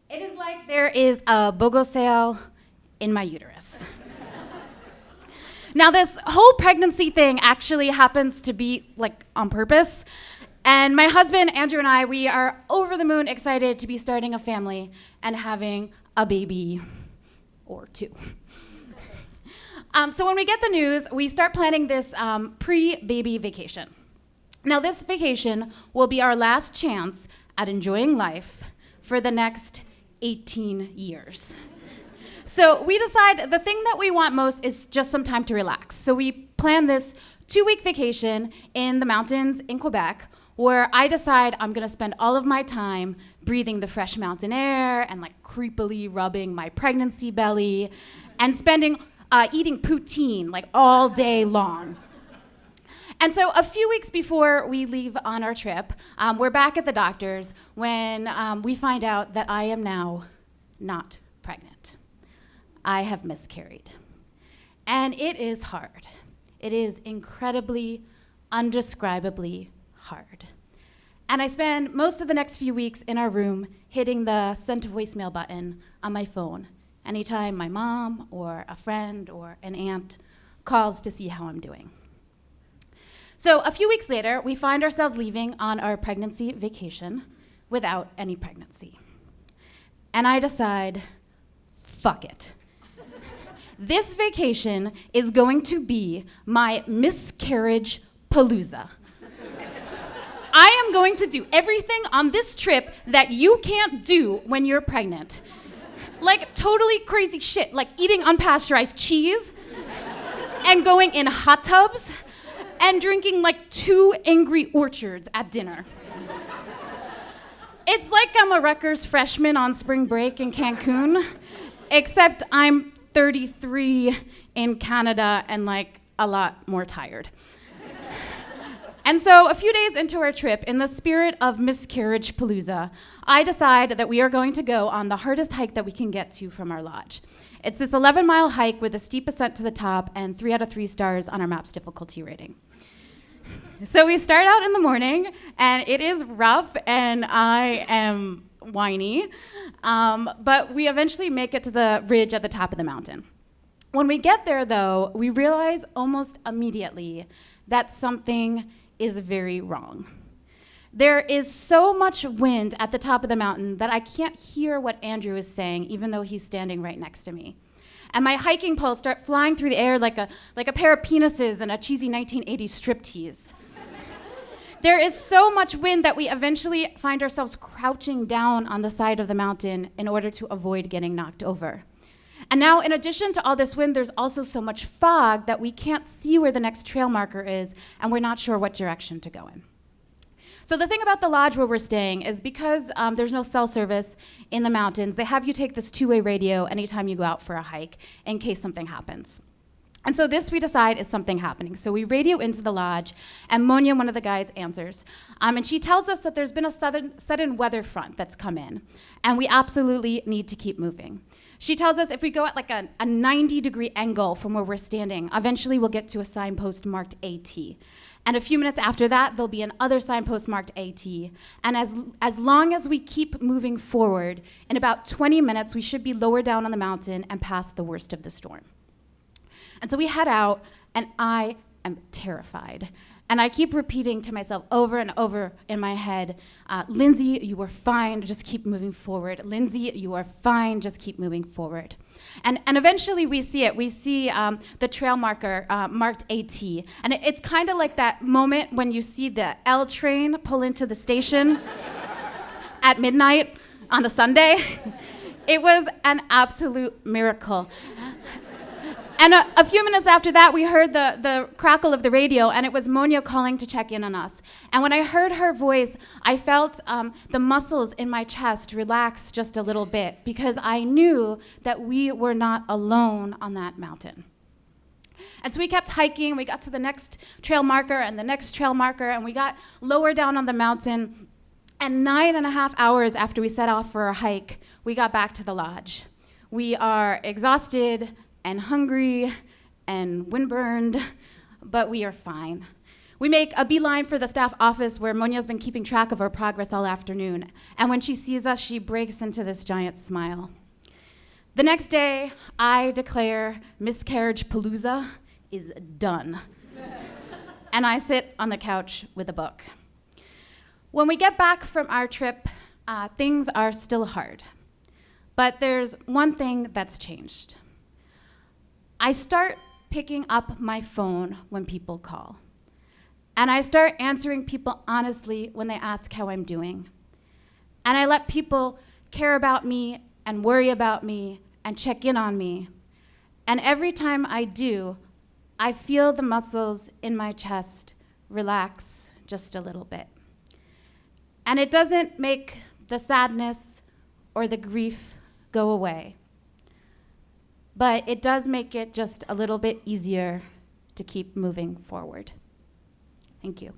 It is like there is a BOGO sale in my uterus. Now, this whole pregnancy thing actually happens to be like on purpose. And my husband, Andrew, and I, we are over the moon excited to be starting a family and having a baby or two. So when we get the news, we start planning this pre-baby vacation. Now, this vacation will be our last chance at enjoying life for the next 18 years. So we decide the thing that we want most is just some time to relax. So we plan this 2-week vacation in the mountains in Quebec, where I decide I'm gonna spend all of my time breathing the fresh mountain air and like creepily rubbing my pregnancy belly and eating poutine like all day long. And so a few weeks before we leave on our trip, we're back at the doctor's when we find out that I am now not pregnant. I have miscarried. And it is hard. It is incredibly, undescribably hard. And I spend most of the next few weeks in our room hitting the send to voicemail button on my phone anytime my mom or a friend or an aunt calls to see how I'm doing. So a few weeks later, we find ourselves leaving on our pregnancy vacation without any pregnancy. And I decide, fuck it. This vacation is going to be my miscarriage palooza. I am going to do everything on this trip that you can't do when you're pregnant. Like totally crazy shit, like eating unpasteurized cheese and going in hot tubs and drinking like 2 Angry Orchards at dinner. It's like I'm a Rutgers freshman on spring break in Cancun, except I'm 33 in Canada and like a lot more tired. And so a few days into our trip, in the spirit of miscarriage palooza, I decide that we are going to go on the hardest hike that we can get to from our lodge. It's this 11-mile hike with a steep ascent to the top and 3 out of 3 stars on our map's difficulty rating. So we start out in the morning, and it is rough, and I am whiny, but we eventually make it to the ridge at the top of the mountain. When we get there, though, we realize almost immediately that something is very wrong. There is so much wind at the top of the mountain that I can't hear what Andrew is saying, even though he's standing right next to me. And my hiking poles start flying through the air like a pair of penises in a cheesy 1980s striptease. There is so much wind that we eventually find ourselves crouching down on the side of the mountain in order to avoid getting knocked over. And now, in addition to all this wind, there's also so much fog that we can't see where the next trail marker is, and we're not sure what direction to go in. So the thing about the lodge where we're staying is because there's no cell service in the mountains, they have you take this 2-way radio anytime you go out for a hike in case something happens. And so this, we decide, is something happening. So we radio into the lodge, and Monia, one of the guides, answers. And she tells us that there's been a sudden weather front that's come in, and we absolutely need to keep moving. She tells us if we go at like a 90-degree angle from where we're standing, eventually we'll get to a signpost marked AT. And a few minutes after that, there'll be another signpost marked AT. And as long as we keep moving forward, in about 20 minutes, we should be lower down on the mountain and past the worst of the storm. And so we head out, and I am terrified. And I keep repeating to myself over and over in my head, Lindsey, you are fine, just keep moving forward. Lindsey, you are fine, just keep moving forward. And eventually we see it. We see the trail marker marked AT. And it's kind of like that moment when you see the L train pull into the station at midnight on a Sunday. It was an absolute miracle. And a few minutes after that, we heard the crackle of the radio, and it was Monia calling to check in on us. And when I heard her voice, I felt the muscles in my chest relax just a little bit, because I knew that we were not alone on that mountain. And so we kept hiking. We got to the next trail marker and the next trail marker, and we got lower down on the mountain. And 9.5 hours after we set off for our hike, we got back to the lodge. We are exhausted and hungry and windburned, but we are fine. We make a beeline for the staff office where Monia's been keeping track of our progress all afternoon. And when she sees us, she breaks into this giant smile. The next day, I declare Miscarriage Palooza is done. And I sit on the couch with a book. When we get back from our trip, things are still hard. But there's one thing that's changed. I start picking up my phone when people call. And I start answering people honestly when they ask how I'm doing. And I let people care about me and worry about me and check in on me. And every time I do, I feel the muscles in my chest relax just a little bit. And it doesn't make the sadness or the grief go away. But it does make it just a little bit easier to keep moving forward. Thank you.